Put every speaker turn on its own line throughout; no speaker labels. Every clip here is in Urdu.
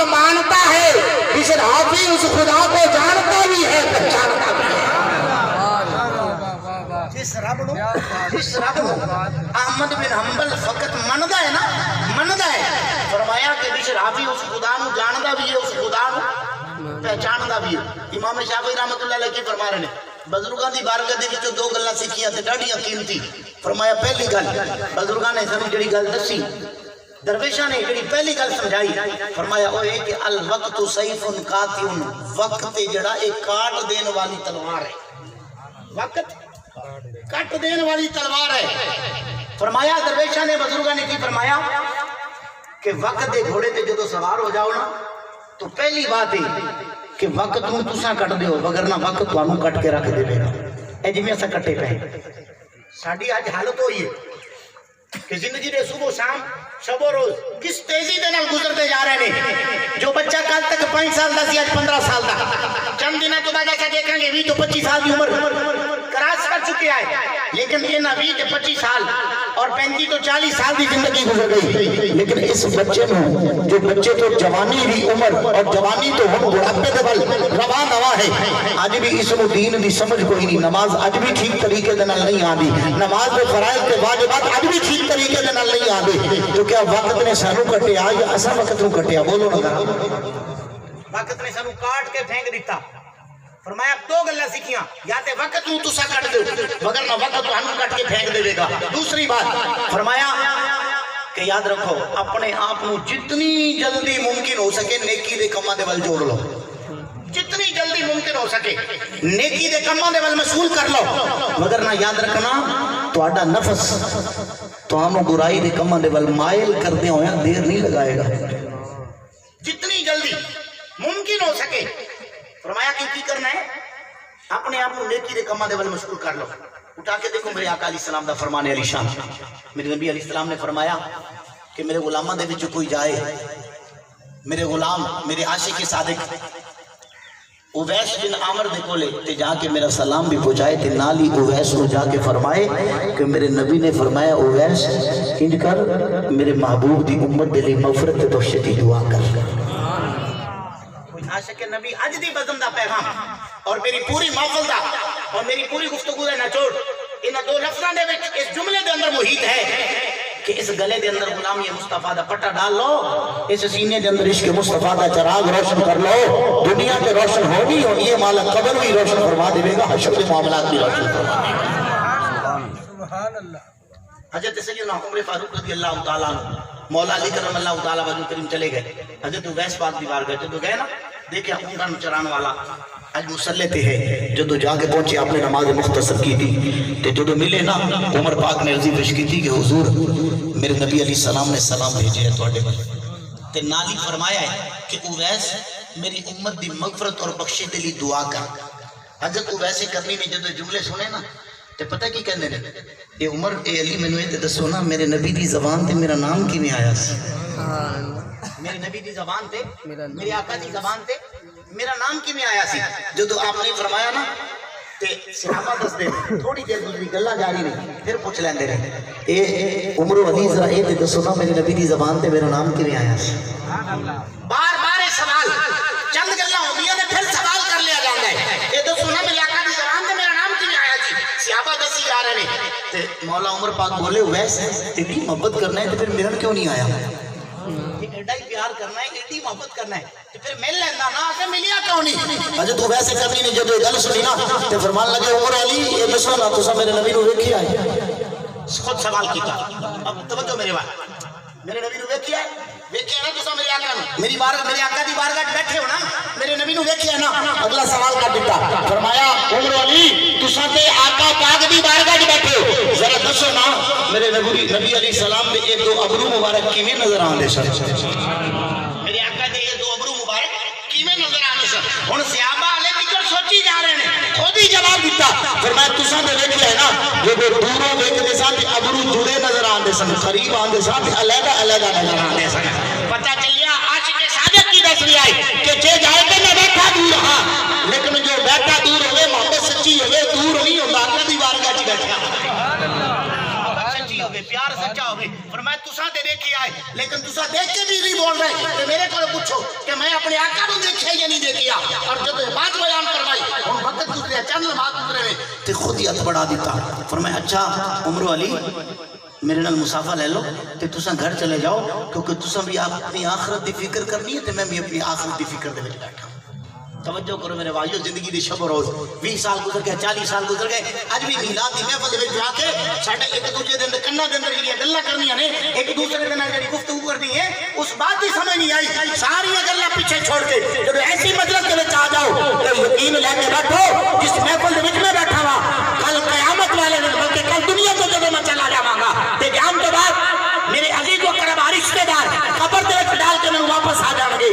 عقل مانتا ہے، اسرافیل اس خدا کو جانتا بھی ہے، پہچانتا بھی ہے۔
جس رب نو احمد بن حنبل فقط مندا ہے نا، مندا ہے، فرمایا کہ اسرافیل اس خدا نو جاندا بھی ہے، اس خدا نو پہچاندا بھی ہے۔ امام شافعی رحمۃ اللہ علیہ کی فرما رہے ہیں بزرگاں دی بارگاہ دے وچوں دو گلاں سیکھیاں تے ڈاڈیاں قیمتی۔ فرمایا پہلی گل بزرگاں نے سانوں جڑی گل دسی، درویشاں نے جڑی پہلی گل سمجھائی، فرمایا او ہے کہ الوقت سیف قاطع، وقت جڑا ایک کاٹ دین والی تلوار ہے، وقت کٹ دین والی تلوار ہے۔ فرمایا درویشاں نے بزرگاں نے کی فرمایا کہ وقت دے گھوڑے تے جدو سوار ہو جاؤ نا تو پہلی بات ہے کہ وقت نو تساں کٹ دیو، وگرنہ وقت تانوں کٹ کے رکھ دے گا۔ اے جویں اساں کٹے پے ساڈی اج حالت ہوئی ہے کہ زندگی دے صبح شام شب و روز کس تیزی دے نال گزرتے جا رہے ہیں۔ جو بچہ کل تک 5 سال دا سی اج 15 سال دا، چند دنوں تو بعد ایسا دیکھیں گے 20 تو 25 سال کی عمر کراس کر چکے ہیں، لیکن یہ نہ 20 تو 25 سال اور 35 تو 40 سال کی زندگی گزر گئی۔
لیکن اس بچے نو جو بچے تو جوانی دی عمر اور جوانی تو ہم بڑھاپے دے ول رواں نواں ہے، اج بھی اس نو دین دی سمجھ کوئی نہیں، نماز اج بھی ٹھیک طریقے دے نال نہیں آندی، نماز دے فرائض تے واجبات اج بھی ٹھیک طریقے دے نال نہیں آندے۔ تو کیا وقت نے سانو کٹیا یا اساں وقت نو کٹیا؟ بولو نا۔
وقت نے سانو کاٹ کے پھینک دیتا۔ فرمایا دو گلاں سیکھیاں، یا تے وقت نو تساں کٹ دیو، وگرنہ وقت تانوں کٹ کے پھینک دے گا۔ دوسری بات فرمایا کہ یاد رکھو اپنے آپ نو جتنی جلدی ممکن ہو سکے نیکی دے کماں دے ول جوڑ لو، جتنی جلدی ممکن ہو سکے نیکی دے کماں دے ول مشغول کر لو، وگرنہ یاد رکھنا تہاڈا نفس تانوں برائی دے کماں دے ول مائل کردے ہویا دیر نہیں لگائے گا۔ جتنی جلدی ممکن ہو سکے فرمایا کہ کی کرنا ہے، اپنے آپ کو نیکی دے کماں دے ول مشغول کر لو۔ اٹھا کے دیکھو میرے آقا علیہ السلام دا فرمان علی شان، میرے نبی علیہ السلام نے فرمایا کہ میرے غلاماں دے وچ کوئی جائے، میرے غلام میرے عاشق صادق اویس بن عامر دے کولے تے جا کے میرا سلام بھی پہنچائے تے نال ہی اویس کو جا کے فرمائے کہ میرے نبی نے فرمایا اویس انج کر میرے محبوب دی امت دے لئی مغفرت تے بخشش دی دعا کر۔ عاشق نبی اج دی بزم دا پیغام اور میری پوری محفل دا اور میری پوری گفتگو دا نچوڑ انہاں دو لفظاں دے وچ اس جملے دے اندر محیط ہے کہ اس گلے دے اندر غلامی مصطفیٰ دا پٹا ڈال لو، اس سینے دے اندر عشق مصطفیٰ دا چراغ روشن کر لو، دنیا تے روشن ہونی اور یہ مالک قبر بھی روشن فرما دے گا، حشر کے معاملات بھی روشن فرما دے گا۔ سبحان اللہ۔ حضرت سیدنا عمر فاروق رضی اللہ تعالیٰ عنہ مولا علی کرم اللہ تعالیٰ وجہ کریم چلے گئے، حضرت اویس پاک دیوار گئے، جدو گئے نا دیکھیں اونٹاں چران والا اج مسلح تے ہے، جدو جا کے پہنچے آپ نے نماز مختصر کی تھی تے جدو ملے نا عمر پاک نے عرضی پیش کی تھی کہ حضور میرے نبی علیہ السلام نے سلام بھیجے ہے تواڈے ول تے نالی فرمایا ہے کہ اویس میری امت دی مغفرت اور بخشش دے لئی دعا کر۔ حضرت اویس کرنی نے جدو جملے سنے نا تے پتہ کی کہندے نے، اے عمر اے علی مینوں اے تے دسو نا میرے نبی دی زبان تے میرا نام کیویں آیا سی؟ میرے نبی دی زبان تے میرے آقا دی زبان تے میرا نام کیویں آیا سی؟ جدو آپ نے فرمایا نا تے صحابہ دس دے تھوڑی دیر گزری گلاں جاری رہی، پھر پوچھ لیندے رہے اے عمر و علی ذرا اے تے دسو نا میرے نبی دی زبان تے میرا نام کیویں آیا سی؟ بار بار سوال چند گلاں ہوندیاں نے پھر سوال کر لیا جاندا ہے، اے دسو نا میرے آقا دی زبان تے میرا نام کیویں آیا جی؟ صحابہ دسی جا رہے ہیں تے مولا عمر پاک بولے ویسے اتنی محبت کرنا ہے تے پھر میرا کیوں نہیں آیا؟ ایڈا ہی پیار کرنا ہے، ایڈی محبت کرنا ہے تو پھر مل لینا نا، آگے ملیا کیوں نہیں؟ حضرت اویس کرنی نے جب یہ گل سنی نا تو فرمان لگے عمر علی یہ دسو نا تساں میرے نبی نو ویکھیا ہے؟ خود سوال کیتا، اب توجہ میرے بات، میرے نبی نو ویکھیا ہے؟ ویکھیا نا تساں میرے آقا نو، میری بارگاہ میرے آقا دی بارگاہ بیٹھے ہو نا، میرے نبی نو ویکھیا نا؟ اگلا سوال کر دیتا، فرمایا عمر علی تساں تے آقا پاک دی بارگاہ وچ بیٹھے ہو، ذرا دسو نا میرے نبی علیہ السلام دے یہ دو ابرو مبارک کیویں نظر آندے سن؟ میرے آقا دے یہ دو ابرو مبارک کیویں نظر آندے سن؟ ہن صحابہ والے وچوں سوچی جا رہے ہیں، خود ہی جواب دیتا، فرمایا تساں تے ویکھیا ہے نا جدوں دوروں ویکھدے سن تے ابرو جڑے نظر آندے سن، قریب آندے سن تے علیحدہ علیحدہ نظر آندے سن۔ پتہ چلیا عاشق صادق کی دس رہا ہے کہ جے جائے تے میں بیٹھا دور ہاں، لیکن جو بیٹھا دور ہوئے محبت سچی ہوئے دور نہیں ہوندا، اللہ دی بارگاہ وچ بیٹھا پیار سچا ہوگی۔ فرمایا تساں تے دیکھی آئے لیکن تساں دیکھ کے بھی نہیں بول رہے کہ میرے کو پوچھو کہ اپنے آقا نو دیکھیا یا نہیں دیکھیا اور جب بات بیان کروائی ہن وقت گزرے چند بات گزرے نے تے خود ہی ہاتھ بڑھا دیتا فرمایا اچھا عمرو علی میرے نال مسافہ لے لو تے تساں گھر چلے جاؤ کیونکہ تساں بھی اپنی آخرت دی فکر کرنی ہے تے میں بھی اپنی آخرت دی فکر دے وچ بیٹھا توجہ کرو میرے بھائیو زندگی دی شب و روز 20 سال گزر گئے 40 سال گزر گئے اج بھی میلاد دی محفل وچ جا کے ساڈے ایک دوسرے دے اندر کناں دے اندر جڑیاں گلاں کرنیاں نے ایک دوسرے دے نال جڑی گفتگو کرنی ہے اس بات دی سمجھ نہیں آئی ساری گلاں پیچھے چھوڑ کے جب ایسی مجلس دے وچ آ جاؤ تے یقین لے کے بیٹھو جس محفل دے وچ میں بیٹھا ہوا کل قیامت والے دن بلکہ کل دنیا تو جب میں چلا جاواں گا تے جان کے بعد میرے عزیز و کرام رشتے دار قبر دے وچ ڈال کے میں واپس آ جان گے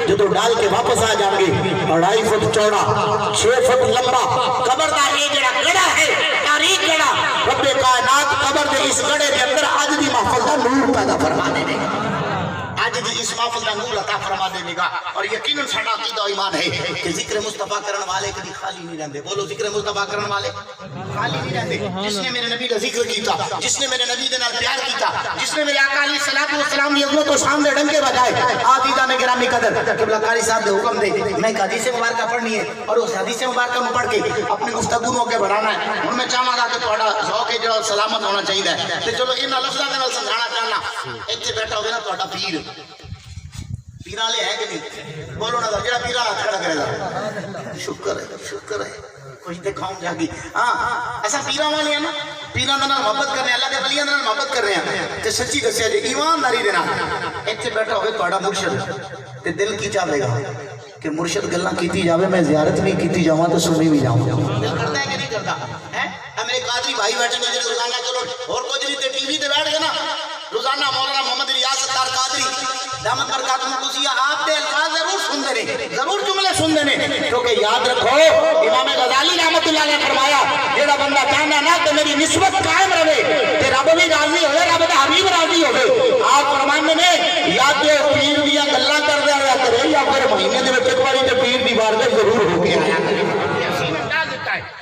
جدو ڈال کے واپس آ جان گے 2.5 فٹ چوڑا 6 فٹ لمبا قبر دا یہ جڑا گڑا ہے تاریخ گڑا رب کائنات قبر دے اس گڑے دے اندر اج دی محفل دا نور پیدا فرما دے گا اج دی اس محفل دا نور عطا فرما دے گا اور یقیناً ساڈا عقیدہ و ایمان ہے کہ ذکر مصطفیٰ کرن والے کبھی خالی نہیں رہندے بولو ذکر مصطفیٰ کرن والے خالی نہیں رہندے جس نے میرے نبی دا ذکر کیتا جس نے میرے نبی دے نال پیار کیتا جس نے میرے آقا علیہ الصلوۃ والسلام دی عظمت و شان دے ڈنکے بجائے عزیزان گرامی قدر قبلہ قاری صاحب دے حکم دے میں ایک حدیث مبارکہ پڑھنی ہے اور اس حدیث مبارکہ میں پڑھ کے اپنی گفتگو نو آگے بڑھانا ہے ہن میں چاہاں گا کہ تہاڈا ذوق جو سلامت ہونا چاہیے تے چلو انہاں لفظاں دے نال سمجھانا چاہنا ایتھے بیٹھا ہوے نا تہاڈا پیر پیرا لے ہے کہ نہیں بولو نا جڑا پیرا ہاتھ کھڑا کرے گا شکر ہے کچھ دکھاؤں جاگی ہاں ایسا پیرا والے ہیں نا پیرا دے نال محبت کرنے اللہ دے ولیاں دے نال محبت کر رہے ہیں تے سچی دسیا جی ایمانداری دے نال ایتھے بیٹھا ہوے تہاڈا مرشد تے دل کی چاہے گا کہ مرشد گلاں کیتی جاوے میں زیارت بھی کیتی جاواں تے سنی بھی جاواں دل کرتا ہے کہ نہیں کرتا ہے میرے قادری بھائی بیٹھے نے جڑے روزانہ چلو اور کچھ نہیں تے ٹی وی تے بیٹھ گئے نا روزانہ مولانا محمد الیاس ستار قادری دامت برکاتہ قدسیہ آپ دے الفاظ ضرور سنتے نے ضرور جملے سنتے نے کیونکہ یاد رکھو امام غزالی رحمۃ اللہ علیہ نے فرمایا جیڑا بندہ چاہنا نا کہ میری نسبت قائم رہے تے رب بھی راضی ہوئے رب دا حبیب راضی ہوئے آپ فرمانے نے یا تے پیر دیاں گلاں کر دیا ہوا کرے یا پھر مہینے دے وچ ایک باری تے پیر دی بارگاہ ضرور ہو کے آیا کرے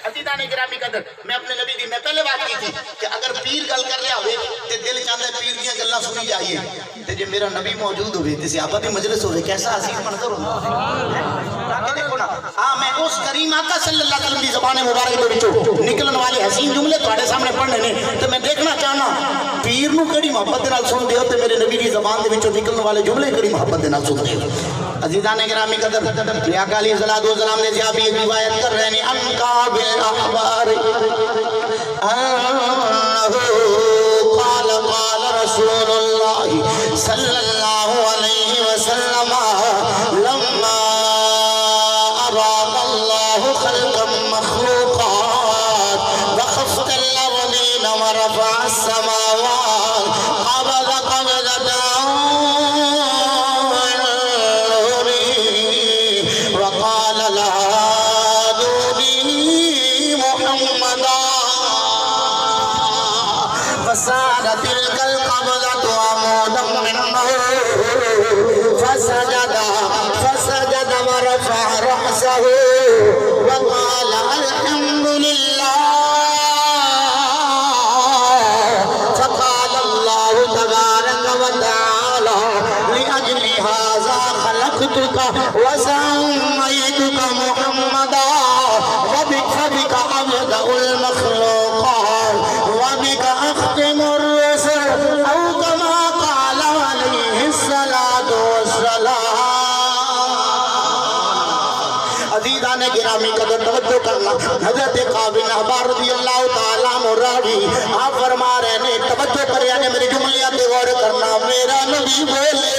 عزیزان گرامی قدر میں اپنے نبی دی میں پہلے بات کی تھی کہ اگر پیر گل کر رہا ہوئے تے دل چاہتا ہے پیر دیاں گلاں سنی جائیے تے جے میرا نبی موجود ہوئے تے صحابہ دی مجلس ہوئے کیسا عظیم منظر ہوتا دیکھو نا ہاں میں اس کریم آقا صلی اللہ علیہ وسلم دی زبان مبارک دے وچوں نکلن والے حسین جملے تہاڈے سامنے پڑھنے نے تے میں دیکھنا چاہنا پیر نو کیڑی محبت دے نال سن دے ہو تے میرے نبی دی زبان دے وچوں نکلن والے جملے کیڑی محبت دے نال سن دے ہو عزیزان گرامی قدر آقا علیہ الصلوۃ والسلام نے جہاں بھی روایت کر رہے ہیں انکا بالاخبار قال قال رسول اللہ صلی اللہ علیہ وسلم لما اراد اللہ خلقا مخلوقات وخفت الارضین ورفع السماوات قبض قبضة وقال لا دوني محمدا فساد تلك القبضة عمودا منه فسجد ورفع رأسه وقال الحمد لله فقال الله تبارك وتعالى لأجل هذا خلقتك وسميتك محمدا وبك أبدأ المخلوقات وبك أختم الرسل أو كما قال عليه الصلاة والسلام عزیزان گرامی قدر توجہ کرنا حضرت قابل احبار رضی اللہ تعالیٰ مراوی آپ فرما رہے نے توجہ کریا نے میری جملیات غور کرنا میرا نبی بولے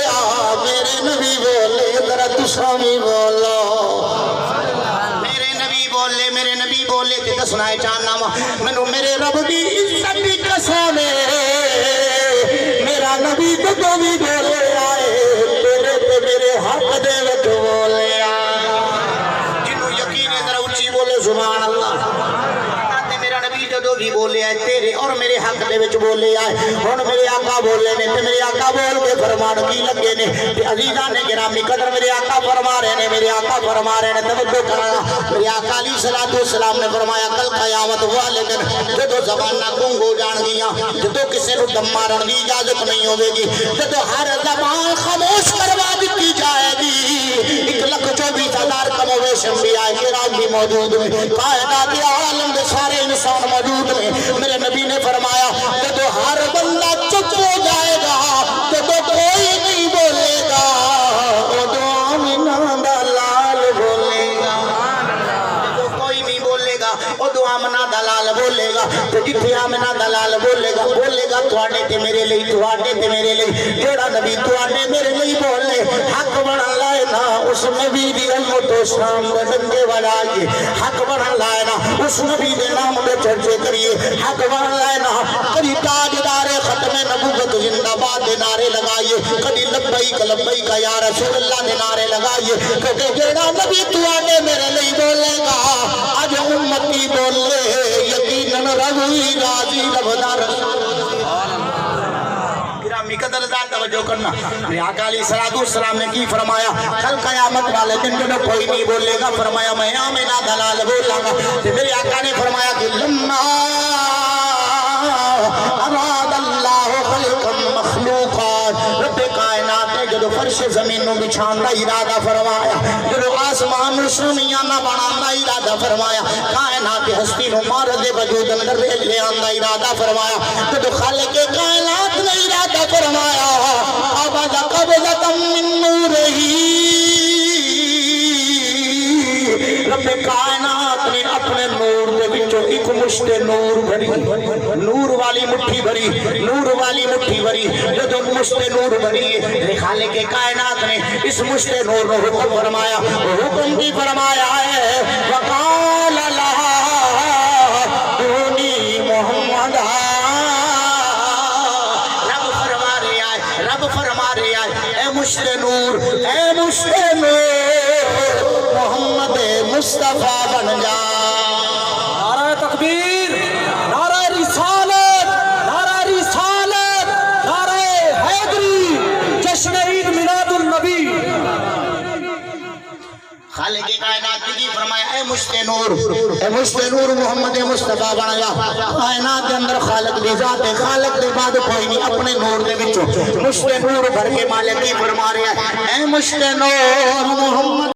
میرے نبی بولے ذرا تسامی بولو میرے نبی بولے تے دسنا ہے چاہنا مینوں میرے رب دی عزت دی قسم میرا نبی کدوں بھی بولے آئے تیرے تے میرے حق دے وچ بولے جنوں یقین ہے ذرا اونچی بولے سبحان اللہ میرا نبی جدوں بھی بولے آئے تیرے اور میرے حق دے وچ بولے آئے ہن میرے آقا بولے نے تے میرے آقا بول کے فرمان کی لگے نے تے عزیزان گرامی قدر میرے آقا فرما رہے نے میرے آقا فرما رہے نے توجہ کرنا میرے آقا علیہ الصلوۃ والسلام نے فرمایا کل قیامت والے دن جدوں زباناں گنگ ہو جان گیاں جدوں کسے نوں دم مارن دی اجازت نہیں ہوے گی جدوں ہر زبان خاموش کروا دتی جائے گی
موجود نے کائنات عالم دے سارے انسان موجود نے میرے نبی نے فرمایا جب ہر بندہ چپ ہو جائے گا جب کوئی نہیں بولے گا ادو آمنہ دا لال بولے گا
جب کوئی نہیں بولے گا ادو آمنہ دا لال بولے گا
تو جتھے آمنہ دا لال بولے گا تواڈے تے میرے لئی تواڈے تے میرے لئی جیڑا نبی تواڈے میرے لئی بولے حق بنا لائے نا اس نبی دی امت و شام دے ڈنگے وجائیے حق بنا لائے نا اس نبی دے نام دے چرچے کریے حق بنا لائے نا کبھی تاجدار ختم نبوت زندہ باد دے نعرے لگائیے کبھی لبیک یا رسول اللہ دے نعرے لگائیے کہ جیڑا نبی تواڈے میرے لئی بولے گا اج امتی بولے یقیناً ربی راضی ربدا رسول
گرامی قدر ذات توجہ کرنا میرے آقا علیہ السلام نے کی فرمایا کل قیامت والے دن جو کوئی نہیں بولے گا فرمایا میں آمنہ دلال بولا گا میرے آقا نے فرمایا کہ لما اراد اللہ خلق مخلوقات رب کائنات نے جو فرش زمین نو بچھان دا ارادہ فرمایا جو آسمان سمیاں نہ بنانا ارادہ فرمایا کائنات ہستی نو مارد وجود اندر لے آن دا ارادہ فرمایا جو خالق کائنات نے ارادہ فرمایا قبض قبضۃ من نورہی رب کائنات نے اپنے نور دے وچوں ایک مشت نور بھری نور والی مٹھی بھری نور والی مٹھی بھری جو مشت نور بھری ہے خالق کائنات نے اس مشت نور کو حکم فرمایا حکم بھی فرمایا ہے وقال لها کونی محمد رب فرما رہے آئے اے مشت نور محمد مصطفیٰ بن جا
نعرہ تکبیر نعرہ رسالت نعرہ حیدری جشن عید میلاد النبی
خالق کائنات نے فرمایا اے مشت نور
محمد مصطفیٰ بن جا کائنات دے اندر خالق دی ذات ہے خالق دے بعد کوئی نہیں اپنے نور دے وچوں مشت نور بھر کے مالک کی فرما رہا ہے اے مشت نور محمد